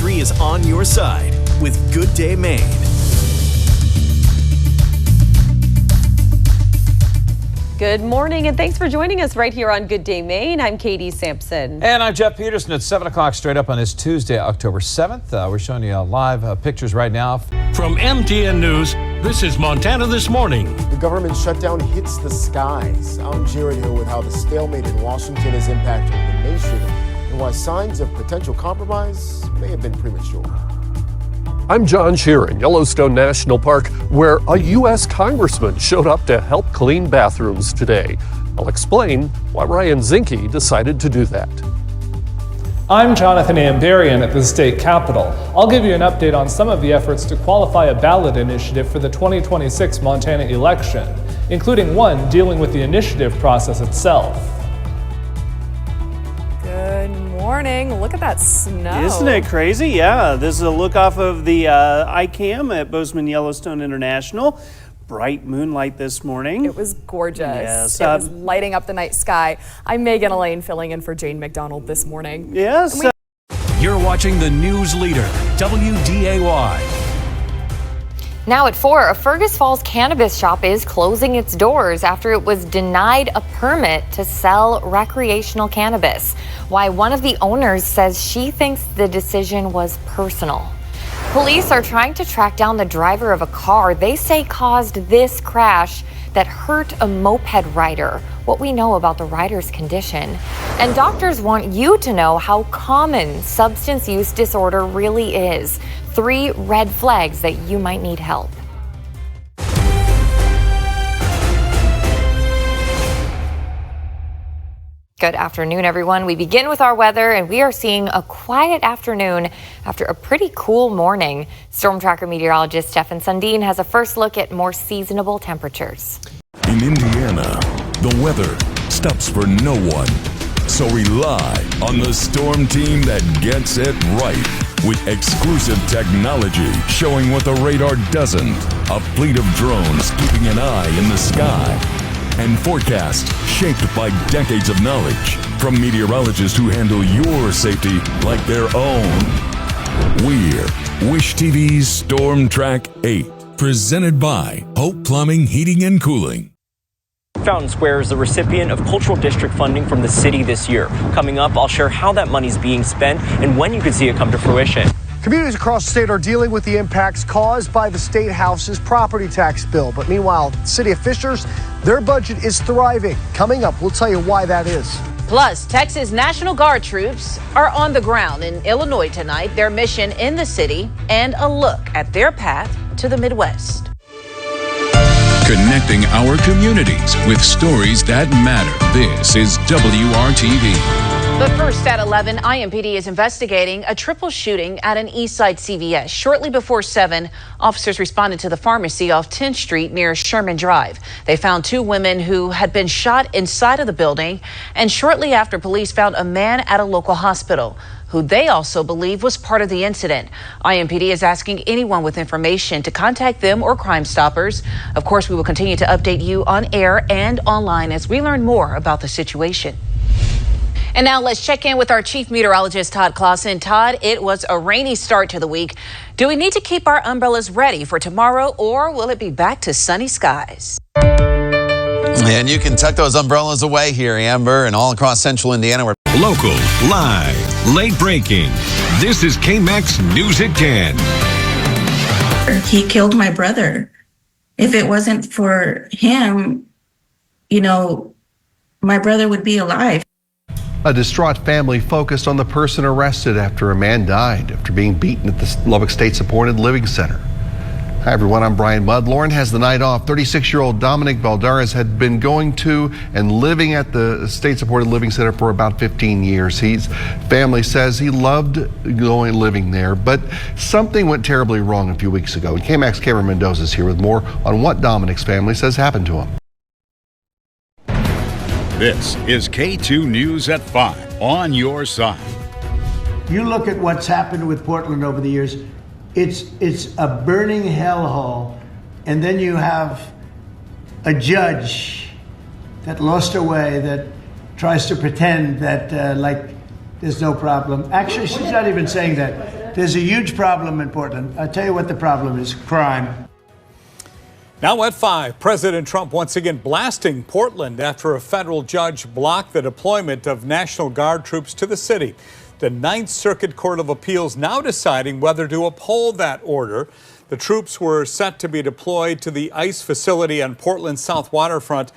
history is on your side with Good Day Maine. Good morning, and thanks for joining us right here on Good Day Maine. I'm Katie Sampson. And I'm Jeff Peterson at 7 o'clock straight up on this Tuesday, October 7th. We're showing you live pictures right now. From MTN News, this is Montana This Morning. The government shutdown hits the skies. I'm Jared Hill with how the stalemate in Washington is impacting the nation and why signs of potential compromise may have been premature. I'm John Shear in Yellowstone National Park, where a U.S. congressman showed up to help clean bathrooms today. I'll explain why Ryan Zinke decided to do that. I'm Jonathan Ambarian at the state capitol. I'll give you an update on some of the efforts to qualify a ballot initiative for the 2026 Montana election, including one dealing with the initiative process itself. Good morning. Look at that snow. Isn't it crazy? Yeah, this is a look off of the ICAM at Bozeman Yellowstone International. Bright moonlight this morning. It was gorgeous. Yes. It was lighting up the night sky. I'm Megan Elaine filling in for Jane McDonald this morning. Yes. You're watching the news leader, WDAY. Now at 4, a Fergus Falls cannabis shop is closing its doors after it was denied a permit to sell recreational cannabis. Why one of the owners says she thinks the decision was personal. Police are trying to track down the driver of a car they say caused this crash that hurt a moped rider. What we know about the rider's condition. And doctors want you to know how common substance use disorder really is. 3 red flags that you might need help. Good afternoon, everyone. We begin with our weather, and we are seeing a quiet afternoon after a pretty cool morning. Storm Tracker meteorologist Stefan Sundin has a first look at more seasonable temperatures. In Indiana, the weather stops for no one. So rely on the storm team that gets it right. With exclusive technology showing what the radar doesn't. A fleet of drones keeping an eye in the sky. And forecasts shaped by decades of knowledge from meteorologists who handle your safety like their own. We're Wish TV's Storm Track 8, presented by Hope Plumbing, Heating and Cooling. Fountain Square is the recipient of cultural district funding from the city this year. Coming up, I'll share how that money's being spent and when you can see it come to fruition. Communities across the state are dealing with the impacts caused by the state house's property tax bill. But meanwhile, city officials, their budget is thriving. Coming up, we'll tell you why that is. Plus, Texas National Guard troops are on the ground in Illinois tonight, their mission in the city, and a look at their path to the Midwest. Connecting our communities with stories that matter. This is WRTV. But first at 11, IMPD is investigating a triple shooting at an Eastside CVS. Shortly before 7, officers responded to the pharmacy off 10th Street near Sherman Drive. They found 2 women who had been shot inside of the building. And shortly after, police found a man at a local hospital who they also believe was part of the incident. IMPD is asking anyone with information to contact them or Crime Stoppers. Of course, we will continue to update you on air and online as we learn more about the situation. And now let's check in with our chief meteorologist, Todd Clausen. Todd, it was a rainy start to the week. Do we need to keep our umbrellas ready for tomorrow, or will it be back to sunny skies? And you can tuck those umbrellas away here, Amber, and all across central Indiana. Local, live, late breaking. This is KMAX News at 10. He killed my brother. If it wasn't for him, my brother would be alive. A distraught family focused on the person arrested after a man died after being beaten at the Lubbock State Supported Living Center. Hi everyone, I'm Brian Mudd. Lauren has the night off. 36-year-old Dominic Valdares had been going to and living at the State Supported Living Center for about 15 years. His family says he loved living there, but something went terribly wrong a few weeks ago. And KMAX Cameron Mendoza is here with more on what Dominic's family says happened to him. This is K2 News at 5, on your side. You look at what's happened with Portland over the years, it's a burning hellhole, and then you have a judge that lost her way, that tries to pretend that like there's no problem. Actually, she's not even saying that. There's a huge problem in Portland. I'll tell you what the problem is: crime. Now at 5, President Trump once again blasting Portland after a federal judge blocked the deployment of National Guard troops to the city. The Ninth Circuit Court of Appeals now deciding whether to uphold that order. The troops were set to be deployed to the ICE facility on Portland's south waterfront,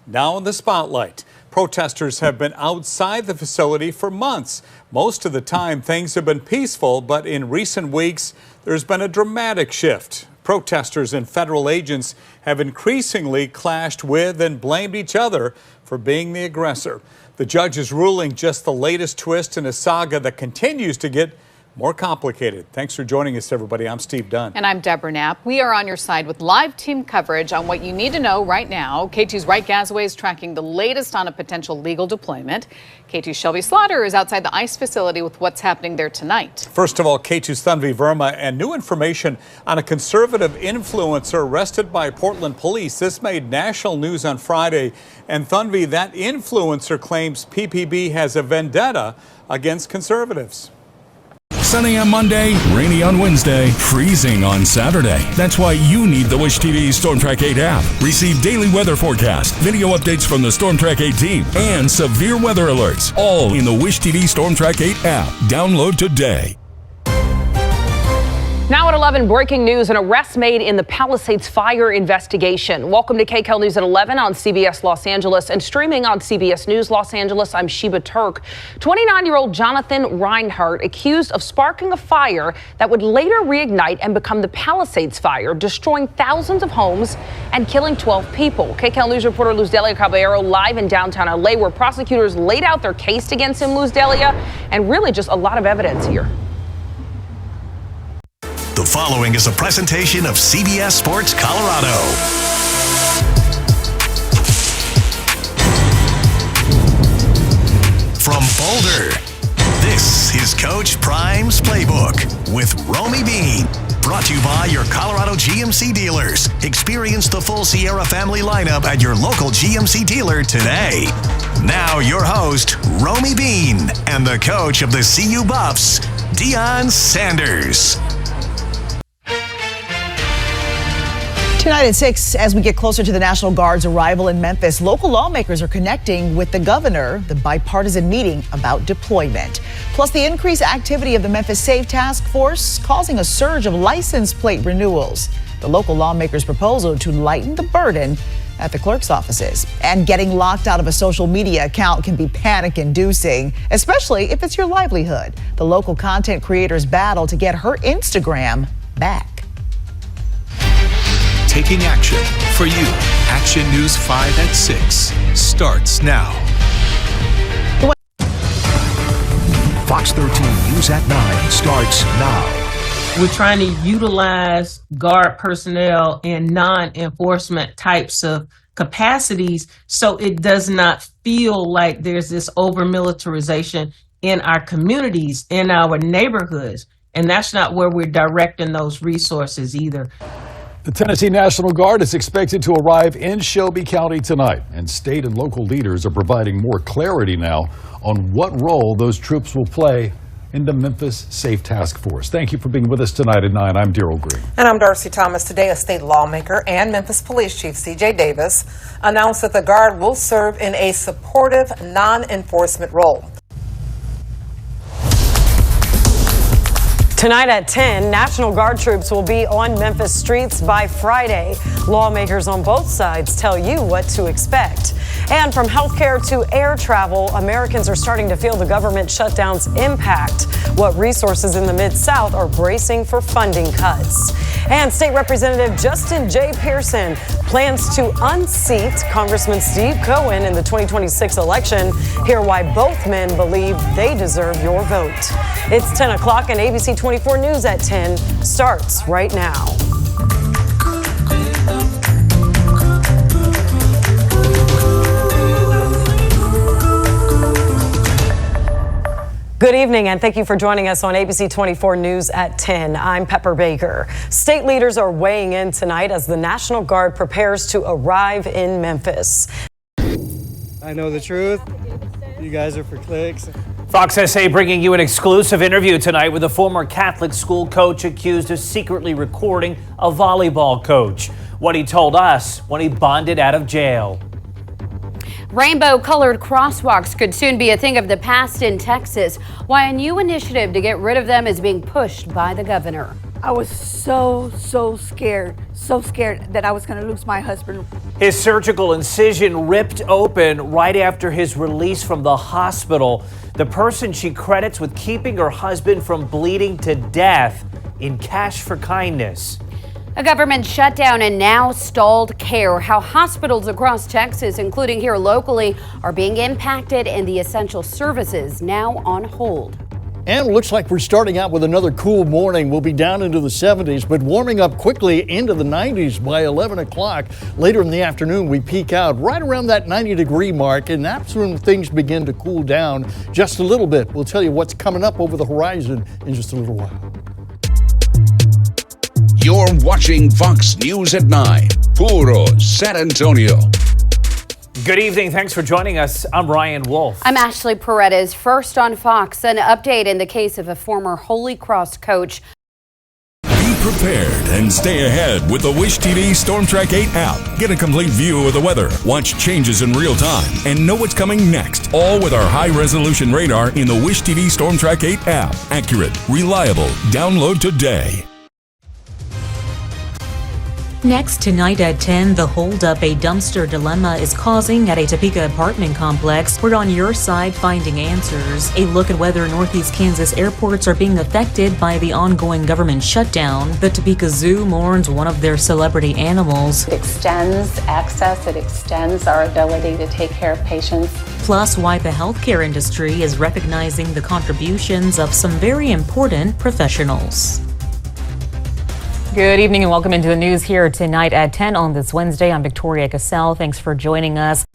now in the spotlight. Protesters have been outside the facility for months. Most of the time, things have been peaceful, but in recent weeks, there's been a dramatic shift. Protesters and federal agents have increasingly clashed with and blamed each other for being the aggressor. The judge's ruling just the latest twist in a saga that continues to get more complicated. Thanks for joining us, everybody. I'm Steve Dunn. And I'm Deborah Knapp. We are on your side with live team coverage on what you need to know right now. K2's Wright Gasaway is tracking the latest on a potential legal deployment. K2's Shelby Slaughter is outside the ICE facility with what's happening there tonight. First of all, K2's Thanvi Verma and new information on a conservative influencer arrested by Portland police. This made national news on Friday. And Thanvi, that influencer claims PPB has a vendetta against conservatives. Sunny on Monday, rainy on Wednesday, freezing on Saturday. That's why you need the Wish TV Storm Track 8 app. Receive daily weather forecasts, video updates from the Storm Track 8 team, and severe weather alerts, all in the Wish TV Storm Track 8 app. Download today. Now at 11, breaking news, an arrest made in the Palisades fire investigation. Welcome to KCAL News at 11 on CBS Los Angeles and streaming on CBS News Los Angeles. I'm Sheba Turk. 29-year-old Jonathan Reinhardt accused of sparking a fire that would later reignite and become the Palisades fire, destroying thousands of homes and killing 12 people. KCAL News reporter Luz Delia Caballero live in downtown LA, where prosecutors laid out their case against him, Luz Delia, and really just a lot of evidence here. The following is a presentation of CBS Sports Colorado. From Boulder, this is Coach Prime's Playbook with Romy Bean. Brought to you by your Colorado GMC dealers. Experience the full Sierra family lineup at your local GMC dealer today. Now your host, Romy Bean, and the coach of the CU Buffs, Deion Sanders. Tonight at 6, as we get closer to the National Guard's arrival in Memphis, local lawmakers are connecting with the governor, the bipartisan meeting about deployment. Plus, the increased activity of the Memphis Safe Task Force causing a surge of license plate renewals. The local lawmakers' proposal to lighten the burden at the clerk's offices. And getting locked out of a social media account can be panic-inducing, especially if it's your livelihood. The local content creator's battle to get her Instagram back. Taking action for you. Action News 5 at 6 starts now. Fox 13 News at 9 starts now. We're trying to utilize Guard personnel in non-enforcement types of capacities so it does not feel like there's this over-militarization in our communities, in our neighborhoods. And that's not where we're directing those resources either. The Tennessee National Guard is expected to arrive in Shelby County tonight, and state and local leaders are providing more clarity now on what role those troops will play in the Memphis Safe Task Force. Thank you for being with us tonight at 9. I'm Daryl Green. And I'm Darcy Thomas. Today, a state lawmaker and Memphis Police Chief C.J. Davis announced that the Guard will serve in a supportive, non-enforcement role. Tonight at 10, National Guard troops will be on Memphis streets by Friday. Lawmakers on both sides tell you what to expect. And from healthcare to air travel, Americans are starting to feel the government shutdown's impact. What resources in the Mid-South are bracing for funding cuts. And State Representative Justin J. Pearson plans to unseat Congressman Steve Cohen in the 2026 election. Hear why both men believe they deserve your vote. It's 10 o'clock and ABC 24 News at 10 starts right now. Good evening, and thank you for joining us on ABC 24 News at 10. I'm Pepper Baker. State leaders are weighing in tonight as the National Guard prepares to arrive in Memphis. I know the truth. You guys are for clicks. Fox SA bringing you an exclusive interview tonight with a former Catholic school coach accused of secretly recording a volleyball coach. What he told us when he bonded out of jail. Rainbow-colored crosswalks could soon be a thing of the past in Texas. Why a new initiative to get rid of them is being pushed by the governor. I was so scared that I was going to lose my husband. His surgical incision ripped open right after his release from the hospital. The person she credits with keeping her husband from bleeding to death in cash for kindness. A government shutdown and now stalled care. How hospitals across Texas, including here locally, are being impacted and the essential services now on hold. And it looks like we're starting out with another cool morning. We'll be down into the 70s, but warming up quickly into the 90s by 11 o'clock. Later in the afternoon, we peak out right around that 90-degree mark, and that's when things begin to cool down just a little bit. We'll tell you what's coming up over the horizon in just a little while. You're watching Fox News at 9, Puro San Antonio. Good evening. Thanks for joining us. I'm Ryan Wolf. I'm Ashley Paredes. First on Fox, an update in the case of a former Holy Cross coach. Be prepared and stay ahead with the Wish TV Storm Track 8 app. Get a complete view of the weather, watch changes in real time, and know what's coming next. All with our high-resolution radar in the Wish TV Storm Track 8 app. Accurate, reliable. Download today. Next tonight at 10, the holdup a dumpster dilemma is causing at a Topeka apartment complex. We're on your side finding answers. A look at whether Northeast Kansas airports are being affected by the ongoing government shutdown. The Topeka Zoo mourns one of their celebrity animals. It extends access, it extends our ability to take care of patients. Plus, why the healthcare industry is recognizing the contributions of some very important professionals. Good evening and welcome into the news here tonight at 10 on this Wednesday. I'm Victoria Cassell. Thanks for joining us.